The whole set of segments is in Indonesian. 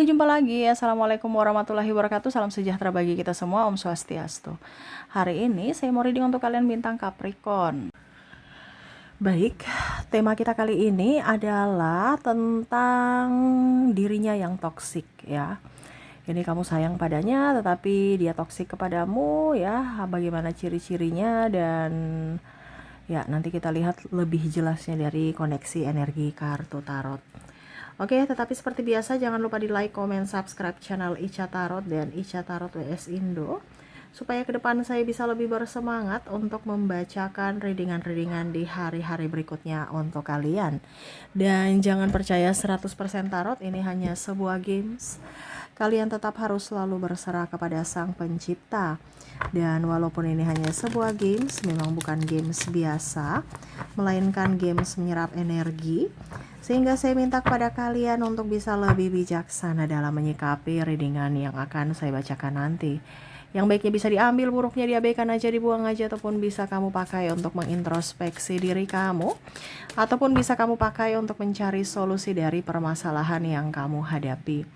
jumpa lagi. Assalamualaikum warahmatullahi wabarakatuh. Salam sejahtera bagi kita semua. Om Swastiastu. Hari ini saya mau reading untuk kalian bintang Capricorn. Baik, tema kita kali ini adalah tentang dirinya yang toksik ya. Ini kamu sayang padanya tetapi dia toksik kepadamu ya. Bagaimana ciri-cirinya dan ya nanti kita lihat lebih jelasnya dari koneksi energi kartu tarot. Oke, tetapi seperti biasa jangan lupa di like, comment, subscribe channel Ica Tarot dan Ica Tarot WS Indo supaya ke depan saya bisa lebih bersemangat untuk membacakan readingan-readingan di hari-hari berikutnya untuk kalian. Dan jangan percaya 100% tarot, ini hanya sebuah games. Kalian tetap harus selalu berserah kepada Sang Pencipta. Dan walaupun ini hanya sebuah games, memang bukan games biasa, melainkan games menyerap energi. Sehingga saya minta kepada kalian untuk bisa lebih bijaksana dalam menyikapi readingan yang akan saya bacakan nanti. Yang baiknya bisa diambil, buruknya diabaikan aja, dibuang aja, ataupun bisa kamu pakai untuk mengintrospeksi diri kamu, ataupun bisa kamu pakai untuk mencari solusi dari permasalahan yang kamu hadapi.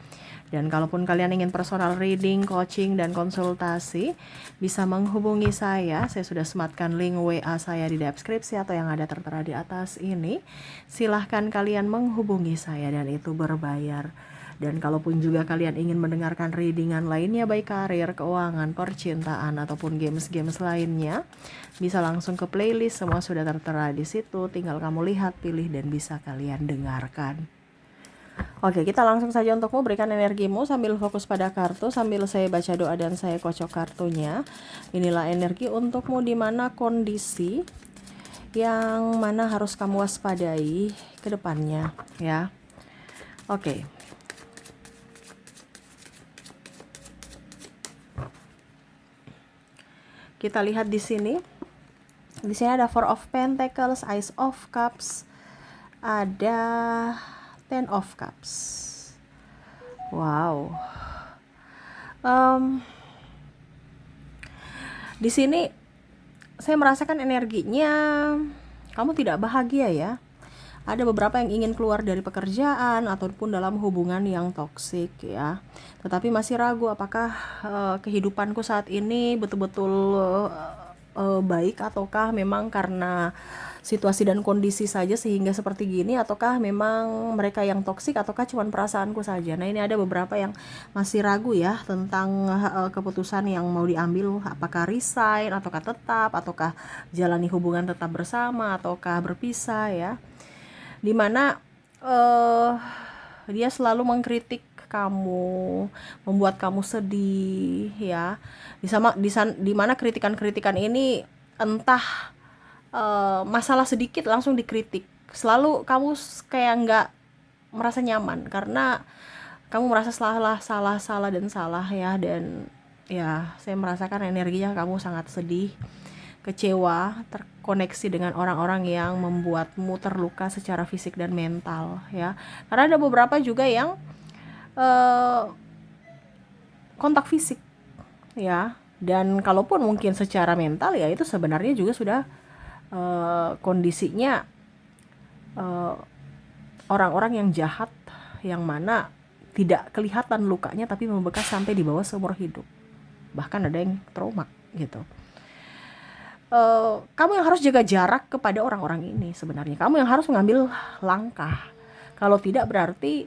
Dan kalaupun kalian ingin personal reading, coaching, dan konsultasi, bisa menghubungi saya. Saya sudah sematkan link WA saya di deskripsi atau yang ada tertera di atas ini. Silahkan kalian menghubungi saya dan itu berbayar. Dan kalaupun juga kalian ingin mendengarkan readingan lainnya, baik karir, keuangan, percintaan, ataupun games-games lainnya, bisa langsung ke playlist, semua sudah tertera di situ. Tinggal kamu lihat, pilih, dan bisa kalian dengarkan. Oke, kita langsung saja untukmu, berikan energimu sambil fokus pada kartu, sambil saya baca doa dan saya kocok kartunya. Inilah energi untukmu di mana kondisi yang mana harus kamu waspadai ke depannya ya. Oke. Kita lihat di sini. Di sini ada Four of Pentacles, Ace of Cups, ada Ten of Cups. Wow. Di sini saya merasakan energinya kamu tidak bahagia ya. Ada beberapa yang ingin keluar dari pekerjaan ataupun dalam hubungan yang toksik ya. Tetapi masih ragu apakah kehidupanku saat ini betul-betul baik, ataukah memang karena situasi dan kondisi saja sehingga seperti gini, ataukah memang mereka yang toksik, ataukah cuma perasaanku saja. Nah, ini ada beberapa yang masih ragu ya tentang keputusan yang mau diambil, apakah resign, ataukah tetap, ataukah jalani hubungan tetap bersama, ataukah berpisah ya. Dimana dia selalu mengkritik kamu, membuat kamu sedih ya. Di mana kritikan-kritikan ini entah masalah sedikit langsung dikritik. Selalu kamu kayak nggak merasa nyaman karena kamu merasa salah ya. Dan ya saya merasakan energinya kamu sangat sedih, kecewa, terkoneksi dengan orang-orang yang membuatmu terluka secara fisik dan mental ya. Karena ada beberapa juga yang kontak fisik ya. Dan kalaupun mungkin secara mental ya itu sebenarnya juga sudah kondisinya orang-orang yang jahat, yang mana tidak kelihatan lukanya tapi membekas sampai di bawah seumur hidup. Bahkan ada yang trauma gitu. Kamu yang harus jaga jarak kepada orang-orang ini sebenarnya. Kamu yang harus mengambil langkah. Kalau tidak berarti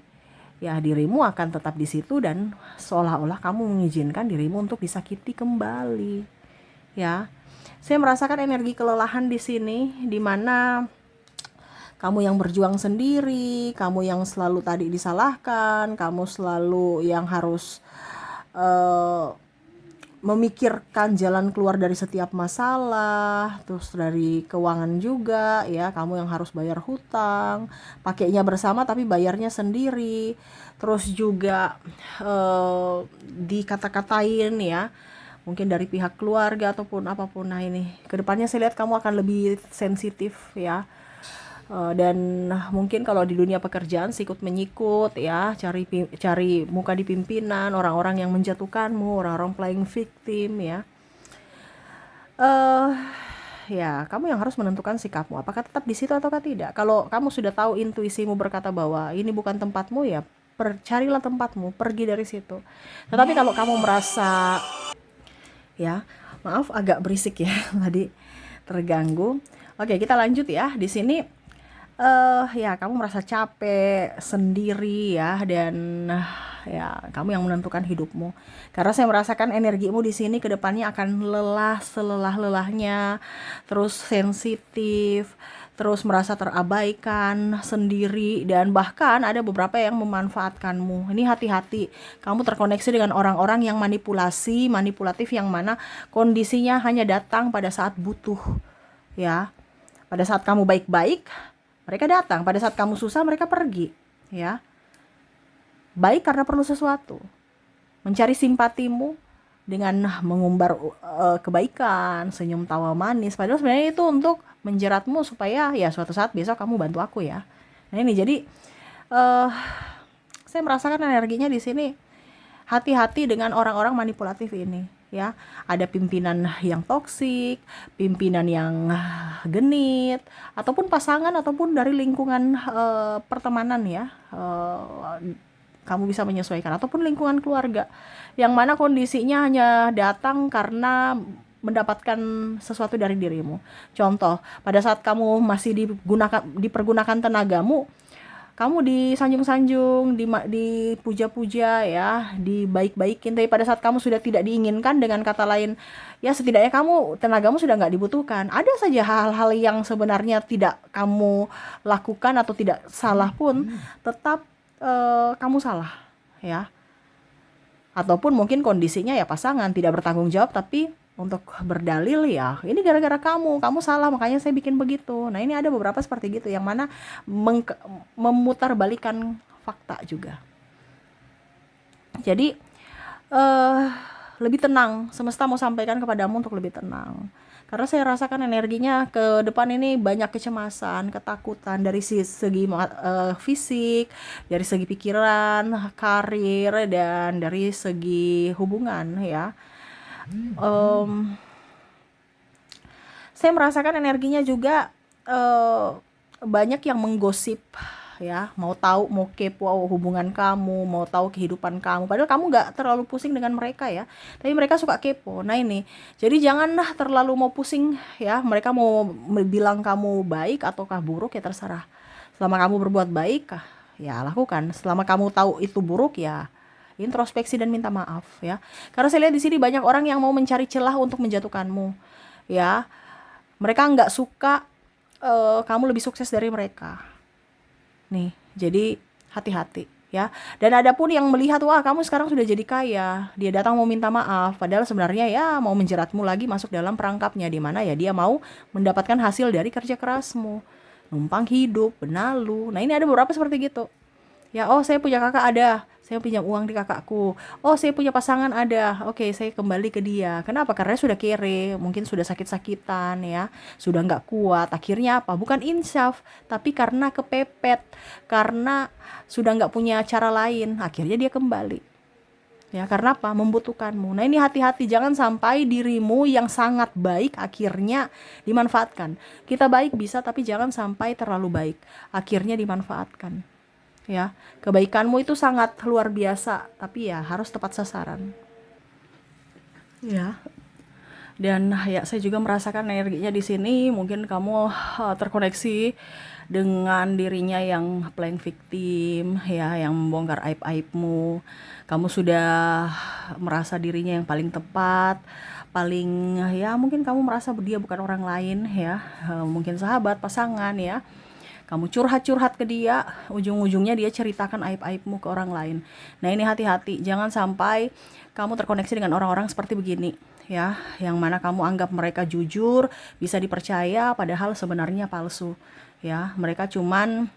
ya dirimu akan tetap di situ dan seolah-olah kamu mengizinkan dirimu untuk disakiti kembali. Ya. Saya merasakan energi kelelahan di sini, di mana kamu yang berjuang sendiri, kamu yang selalu tadi disalahkan, kamu selalu yang harus memikirkan jalan keluar dari setiap masalah, terus dari keuangan juga ya, kamu yang harus bayar hutang, pakainya bersama tapi bayarnya sendiri, terus juga dikata-katain ya, mungkin dari pihak keluarga ataupun apapun. Nah, ini kedepannya saya lihat kamu akan lebih sensitif ya. Dan mungkin kalau di dunia pekerjaan sikut menyikut ya, cari muka di pimpinan, orang-orang yang menjatuhkanmu, orang-orang playing victim ya. Ya kamu yang harus menentukan sikapmu, apakah tetap di situ ataukah tidak. Kalau kamu sudah tahu, intuisimu berkata bahwa ini bukan tempatmu ya, carilah tempatmu, pergi dari situ. Tetapi kalau kamu merasa, ya maaf agak berisik ya tadi terganggu. Oke, kita lanjut ya. Di sini ya kamu merasa capek sendiri ya, dan ya kamu yang menentukan hidupmu. Karena saya merasakan energimu di sini ke depannya akan lelah selelah-lelahnya, terus sensitif, terus merasa terabaikan sendiri, dan bahkan ada beberapa yang memanfaatkanmu. Ini hati-hati, kamu terkoneksi dengan orang-orang yang manipulatif, yang mana kondisinya hanya datang pada saat butuh, ya. Pada saat kamu baik-baik, mereka datang. Pada saat kamu susah, mereka pergi, ya. Baik karena perlu sesuatu, mencari simpatimu dengan mengumbar kebaikan, senyum tawa manis. Padahal sebenarnya itu untuk menjeratmu supaya ya suatu saat besok kamu bantu aku ya. Nah ini jadi saya merasakan energinya di sini. Hati-hati dengan orang-orang manipulatif ini, ya. Ada pimpinan yang toksik, pimpinan yang genit, ataupun pasangan, ataupun dari lingkungan pertemanan ya. Kamu bisa menyesuaikan, ataupun lingkungan keluarga, yang mana kondisinya hanya datang karena mendapatkan sesuatu dari dirimu. Contoh, pada saat kamu masih dipergunakan tenagamu, kamu disanjung-sanjung, dipuja-puja ya, dibaik-baikin. Tapi pada saat kamu sudah tidak diinginkan, dengan kata lain, ya setidaknya tenagamu sudah nggak dibutuhkan. Ada saja hal-hal yang sebenarnya tidak kamu lakukan atau tidak salah pun, tetap kamu salah, ya. Ataupun mungkin kondisinya ya pasangan tidak bertanggung jawab, tapi untuk berdalil ya ini gara-gara kamu salah makanya saya bikin begitu. Nah ini ada beberapa seperti gitu, yang mana memutarbalikan fakta juga. Jadi lebih tenang, semesta mau sampaikan kepadamu untuk lebih tenang. Karena saya rasakan energinya ke depan ini banyak kecemasan, ketakutan dari segi fisik, dari segi pikiran, karir, dan dari segi hubungan ya. Saya merasakan energinya juga banyak yang menggosip ya, mau tahu, mau kepo hubungan kamu, mau tahu kehidupan kamu, padahal kamu nggak terlalu pusing dengan mereka ya, tapi mereka suka kepo. Nah ini, jadi janganlah terlalu mau pusing ya. Mereka mau bilang kamu baik ataukah buruk ya terserah. Selama kamu berbuat baik ya lakukan, selama kamu tahu itu buruk ya introspeksi dan minta maaf ya. Karena saya lihat di sini banyak orang yang mau mencari celah untuk menjatuhkanmu ya. Mereka nggak suka kamu lebih sukses dari mereka nih. Jadi hati-hati ya. Dan ada pun yang melihat, wah kamu sekarang sudah jadi kaya, dia datang mau minta maaf, padahal sebenarnya ya mau menjeratmu lagi masuk dalam perangkapnya, di mana ya dia mau mendapatkan hasil dari kerja kerasmu, numpang hidup, benalu. Nah ini ada beberapa seperti gitu ya. Oh saya punya kakak, ada, saya pinjam uang di kakakku. Oh saya punya pasangan, ada, oke saya kembali ke dia. Kenapa? Karena sudah kere, mungkin sudah sakit-sakitan ya, sudah nggak kuat. Akhirnya apa? Bukan insaf, tapi karena kepepet, karena sudah nggak punya cara lain, akhirnya dia kembali ya. Karena apa? Membutuhkanmu. Nah ini hati-hati, jangan sampai dirimu yang sangat baik akhirnya dimanfaatkan. Kita baik bisa, tapi jangan sampai terlalu baik akhirnya dimanfaatkan ya. Kebaikanmu itu sangat luar biasa, tapi ya harus tepat sasaran ya. Dan ya saya juga merasakan energinya di sini. Mungkin kamu terkoneksi dengan dirinya yang playing victim ya, yang membongkar aib-aibmu. Kamu sudah merasa dirinya yang paling tepat, paling ya, mungkin kamu merasa dia bukan orang lain ya, mungkin sahabat, pasangan ya. Kamu curhat-curhat ke dia, ujung-ujungnya dia ceritakan aib-aibmu ke orang lain. Nah ini hati-hati, jangan sampai kamu terkoneksi dengan orang-orang seperti begini ya, yang mana kamu anggap mereka jujur, bisa dipercaya, padahal sebenarnya palsu ya. Mereka cuman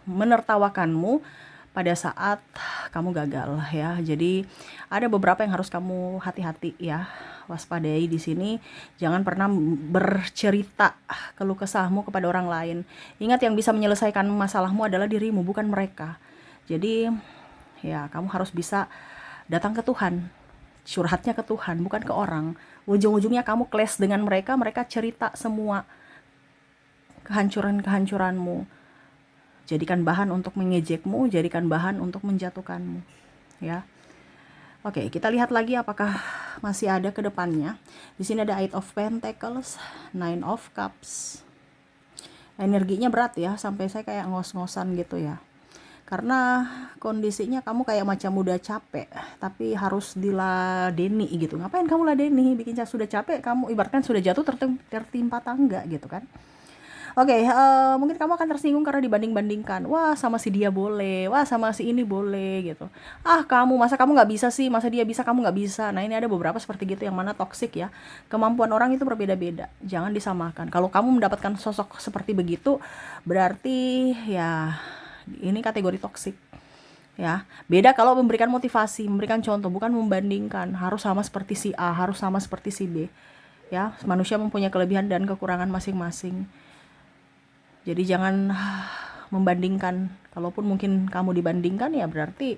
menertawakanmu pada saat kamu gagal ya. Jadi ada beberapa yang harus kamu hati-hati ya, waspadai di sini. Jangan pernah bercerita keluh kesahmu kepada orang lain. Ingat, yang bisa menyelesaikan masalahmu adalah dirimu, bukan mereka. Jadi ya kamu harus bisa datang ke Tuhan, curhatnya ke Tuhan, bukan ke orang. Ujung-ujungnya kamu clash dengan mereka, mereka cerita semua kehancuran-kehancuranmu jadikan bahan untuk mengejekmu, jadikan bahan untuk menjatuhkanmu, ya. Oke, kita lihat lagi apakah masih ada ke depannya. Di sini ada 8 of Pentacles, 9 of Cups. Energinya berat ya, sampai saya kayak ngos-ngosan gitu ya. Karena kondisinya kamu kayak macam udah capek, tapi harus diladeni gitu. Ngapain kamu ladeni? Bikin sudah capek, kamu ibaratkan sudah jatuh tertimpa tangga gitu kan. Oke, mungkin kamu akan tersinggung karena dibanding-bandingkan. Wah, sama si dia boleh, wah sama si ini boleh gitu. Ah, masa kamu nggak bisa sih, masa dia bisa kamu nggak bisa. Nah, ini ada beberapa seperti gitu yang mana toksik ya. Kemampuan orang itu berbeda-beda, jangan disamakan. Kalau kamu mendapatkan sosok seperti begitu, berarti ya ini kategori toksik. Ya, beda kalau memberikan motivasi, memberikan contoh, bukan membandingkan. Harus sama seperti si A, harus sama seperti si B. Ya, manusia mempunyai kelebihan dan kekurangan masing-masing. Jadi jangan membandingkan. Kalaupun mungkin kamu dibandingkan ya berarti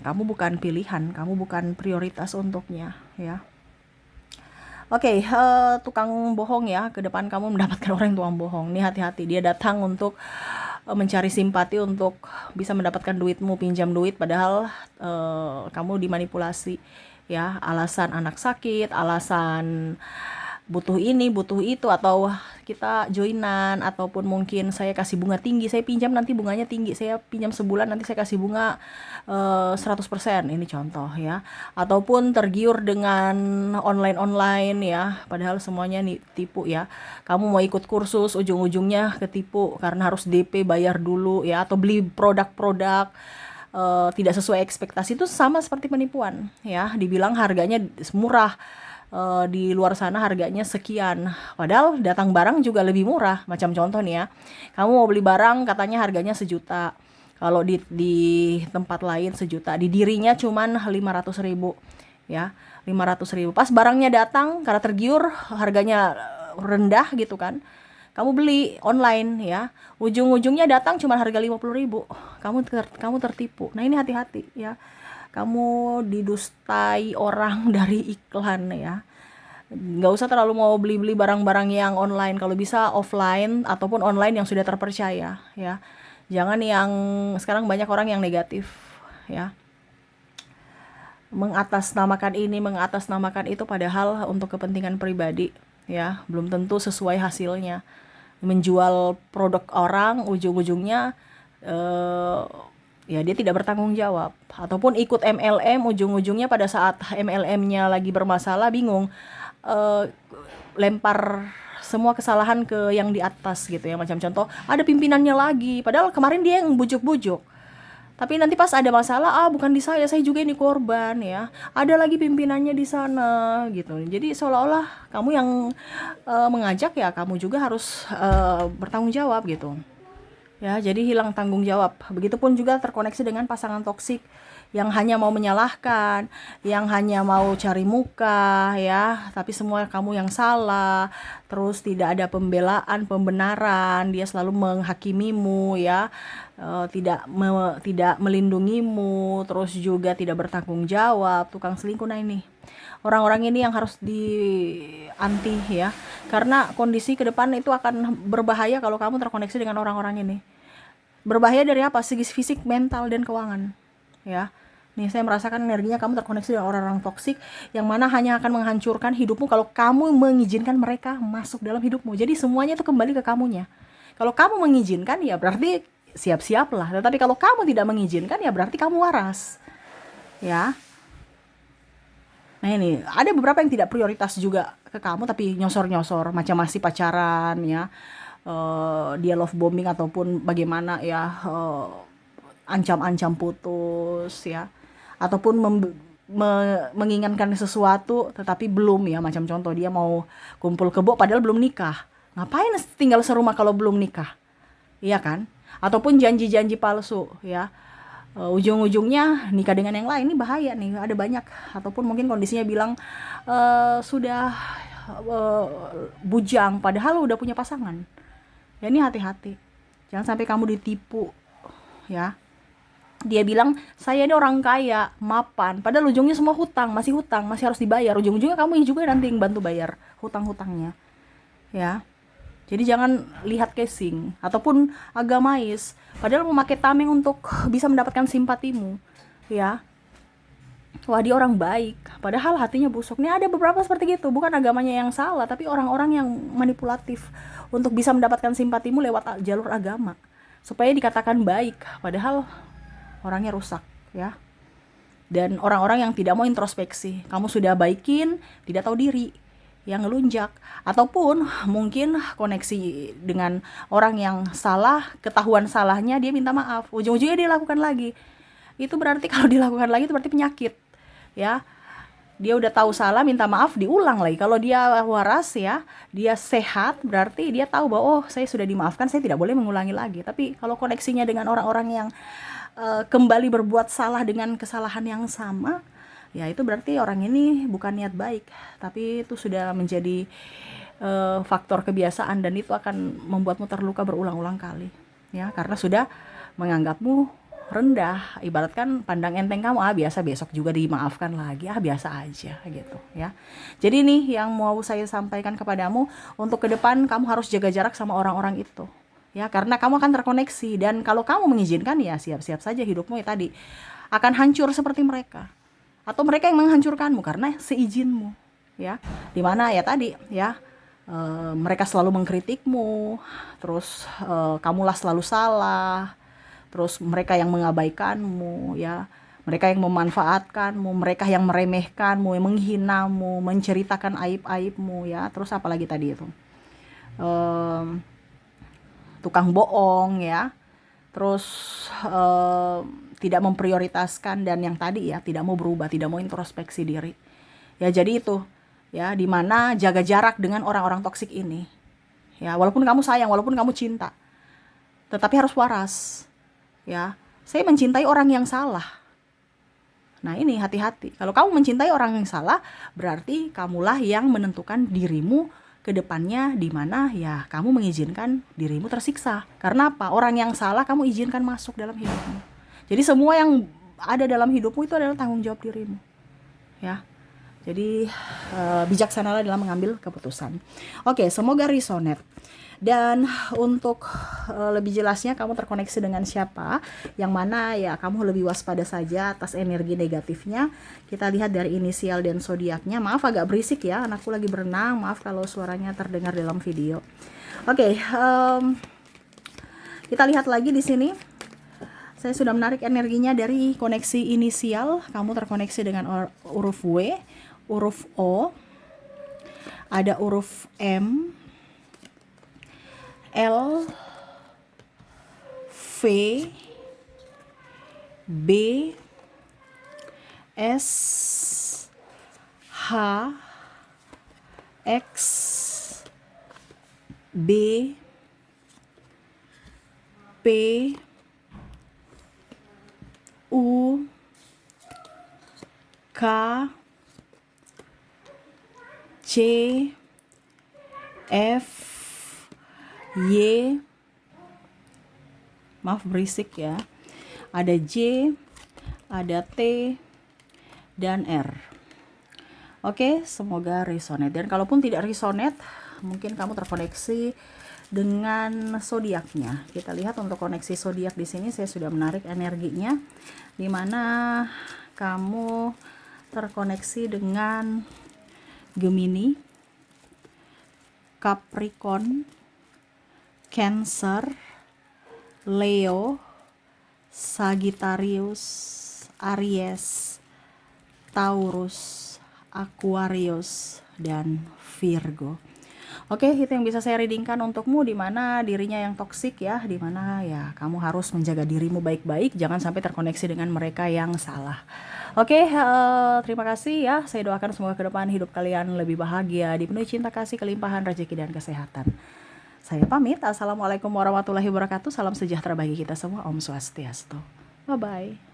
kamu bukan pilihan, kamu bukan prioritas untuknya ya. Oke, tukang bohong ya. Ke depan kamu mendapatkan orang yang tukang bohong. Nih hati-hati, dia datang untuk mencari simpati, untuk bisa mendapatkan duitmu, pinjam duit, padahal kamu dimanipulasi ya. Alasan anak sakit, alasan butuh ini, butuh itu, atau kita joinan, ataupun mungkin saya kasih bunga tinggi, saya pinjam nanti bunganya tinggi, saya pinjam sebulan nanti saya kasih bunga 100%, ini contoh ya. Ataupun tergiur dengan online ya, padahal semuanya nih tipu ya. Kamu mau ikut kursus, ujung-ujungnya ketipu karena harus DP bayar dulu ya, atau beli produk-produk tidak sesuai ekspektasi. Itu sama seperti penipuan ya. Dibilang harganya murah, di luar sana harganya sekian, padahal datang barang juga lebih murah. Macam contoh nih ya, kamu mau beli barang katanya harganya 1 juta, kalau di tempat lain 1 juta, di dirinya cuman 500.000 ya, 500.000. Pas barangnya datang karena tergiur harganya rendah gitu kan, kamu beli online ya, ujung-ujungnya datang cuma harga 50.000, kamu tertipu. Nah, ini hati-hati ya, kamu didustai orang dari iklan ya. Nggak usah terlalu mau beli-beli barang-barang yang online, kalau bisa offline ataupun online yang sudah terpercaya ya. Jangan yang sekarang banyak orang yang negatif ya, mengatasnamakan ini, mengatasnamakan itu, padahal untuk kepentingan pribadi ya, belum tentu sesuai hasilnya. Menjual produk orang, ujung-ujungnya ya dia tidak bertanggung jawab, ataupun ikut MLM, ujung-ujungnya pada saat MLM-nya lagi bermasalah, bingung, lempar semua kesalahan ke yang di atas gitu ya. Macam contoh, ada pimpinannya lagi, padahal kemarin dia yang bujuk-bujuk, tapi nanti pas ada masalah, bukan di saya juga ini korban ya, ada lagi pimpinannya di sana gitu. Jadi seolah-olah kamu yang mengajak ya, kamu juga harus bertanggung jawab gitu ya. Jadi hilang tanggung jawab. Begitupun juga terkoneksi dengan pasangan toksik yang hanya mau menyalahkan, yang hanya mau cari muka ya, tapi semua kamu yang salah. Terus tidak ada pembelaan, pembenaran, dia selalu menghakimimu ya, tidak melindungimu, terus juga tidak bertanggung jawab, tukang selingkuh. Nah, ini orang-orang ini yang harus anti ya, karena kondisi ke depan itu akan berbahaya kalau kamu terkoneksi dengan orang-orang ini. Berbahaya dari apa? Segi fisik, mental, dan keuangan ya. Nih, saya merasakan energinya kamu terkoneksi dengan orang-orang toksik yang mana hanya akan menghancurkan hidupmu kalau kamu mengizinkan mereka masuk dalam hidupmu. Jadi semuanya itu kembali ke kamunya. Kalau kamu mengizinkan ya berarti siap-siaplah. Tetapi kalau kamu tidak mengizinkan ya berarti kamu waras ya. Nah, ini ada beberapa yang tidak prioritas juga ke kamu, tapi nyosor-nyosor, macam masih pacaran ya, dia love bombing ataupun bagaimana ya, ancam-ancam putus ya, ataupun menginginkan sesuatu tetapi belum ya. Macam contoh, dia mau kumpul kebo padahal belum nikah. Ngapain tinggal serumah kalau belum nikah, iya kan? Ataupun janji-janji palsu ya, ujung-ujungnya nikah dengan yang lain. Ini bahaya nih, ada banyak. Ataupun mungkin kondisinya bilang sudah bujang padahal udah punya pasangan ya. Ini hati-hati, jangan sampai kamu ditipu ya. Dia bilang saya ini orang kaya, mapan, padahal ujungnya semua hutang, masih harus dibayar. Ujung-ujungnya kamu juga nanti yang bantu bayar hutang-hutangnya ya. Jadi jangan lihat casing ataupun agamais. Padahal memakai tameng untuk bisa mendapatkan simpatimu, ya. Wah, dia orang baik, padahal hatinya busuk. Nih ada beberapa seperti gitu, bukan agamanya yang salah, tapi orang-orang yang manipulatif untuk bisa mendapatkan simpatimu lewat jalur agama, supaya dikatakan baik, padahal orangnya rusak, ya. Dan orang-orang yang tidak mau introspeksi, kamu sudah baikin, tidak tahu diri, yang ngelunjak, ataupun mungkin koneksi dengan orang yang salah, ketahuan salahnya, dia minta maaf, ujung-ujungnya dia lakukan lagi. Itu berarti kalau dilakukan lagi itu berarti penyakit, ya. Dia udah tahu salah, minta maaf, diulang lagi. Kalau dia waras, ya, dia sehat, berarti dia tahu bahwa oh, saya sudah dimaafkan, saya tidak boleh mengulangi lagi. Tapi kalau koneksinya dengan orang-orang yang kembali berbuat salah dengan kesalahan yang sama, ya itu berarti orang ini bukan niat baik, tapi itu sudah menjadi faktor kebiasaan, dan itu akan membuatmu terluka berulang-ulang kali, ya, karena sudah menganggapmu rendah. Ibaratkan pandang enteng kamu, biasa, besok juga dimaafkan lagi, biasa aja gitu, ya. Jadi nih yang mau saya sampaikan kepadamu, untuk ke depan kamu harus jaga jarak sama orang-orang itu, ya, karena kamu akan terkoneksi, dan kalau kamu mengizinkan, ya siap-siap saja hidupmu ya tadi akan hancur seperti mereka, atau mereka yang menghancurkanmu karena seizinmu, ya. Dimana ya tadi, ya, mereka selalu mengkritikmu, terus kamulah selalu salah, terus mereka yang mengabaikanmu, ya, mereka yang memanfaatkanmu, mereka yang meremehkanmu, yang menghinamu, menceritakan aib-aibmu, ya, terus apalagi tadi itu, tukang bohong, ya, terus tidak memprioritaskan, dan yang tadi, ya, tidak mau berubah, tidak mau introspeksi diri, ya. Jadi itu, ya, dimana jaga jarak dengan orang-orang toksik ini, ya, walaupun kamu sayang, walaupun kamu cinta, tetapi harus waras, ya. Saya mencintai orang yang salah. Nah ini hati-hati. Kalau kamu mencintai orang yang salah, berarti kamulah yang menentukan dirimu ke depannya, di mana ya kamu mengizinkan dirimu tersiksa. Karena apa? Orang yang salah kamu izinkan masuk dalam hidupmu. Jadi semua yang ada dalam hidupmu itu adalah tanggung jawab dirimu, ya. Jadi bijaksanalah dalam mengambil keputusan. Oke, semoga resonate. Dan untuk lebih jelasnya kamu terkoneksi dengan siapa, yang mana ya kamu lebih waspada saja atas energi negatifnya. Kita lihat dari inisial dan zodiaknya. Maaf agak berisik ya, anakku lagi berenang. Maaf kalau suaranya terdengar dalam video. Oke, kita lihat lagi di sini. Saya sudah menarik energinya dari koneksi inisial. Kamu terkoneksi dengan huruf W, huruf O, ada huruf M, L, V, B, S, H, X, B, P, U, K, C, F, Y, maaf berisik ya, ada J, ada T, dan R. Oke, semoga resonate. Dan kalaupun tidak resonate, mungkin kamu terkoneksi dengan zodiaknya. Kita lihat untuk koneksi zodiak di sini saya sudah menarik energinya, di mana kamu terkoneksi dengan Gemini, Capricorn, Cancer, Leo, Sagittarius, Aries, Taurus, Aquarius, dan Virgo. Oke, itu yang bisa saya readingkan untukmu, di mana dirinya yang toksik ya, di mana ya kamu harus menjaga dirimu baik-baik, jangan sampai terkoneksi dengan mereka yang salah. Oke, terima kasih ya. Saya doakan semoga ke depan hidup kalian lebih bahagia, dipenuhi cinta kasih, kelimpahan rezeki dan kesehatan. Saya pamit. Assalamualaikum warahmatullahi wabarakatuh. Salam sejahtera bagi kita semua. Om Swastiastu. Bye bye.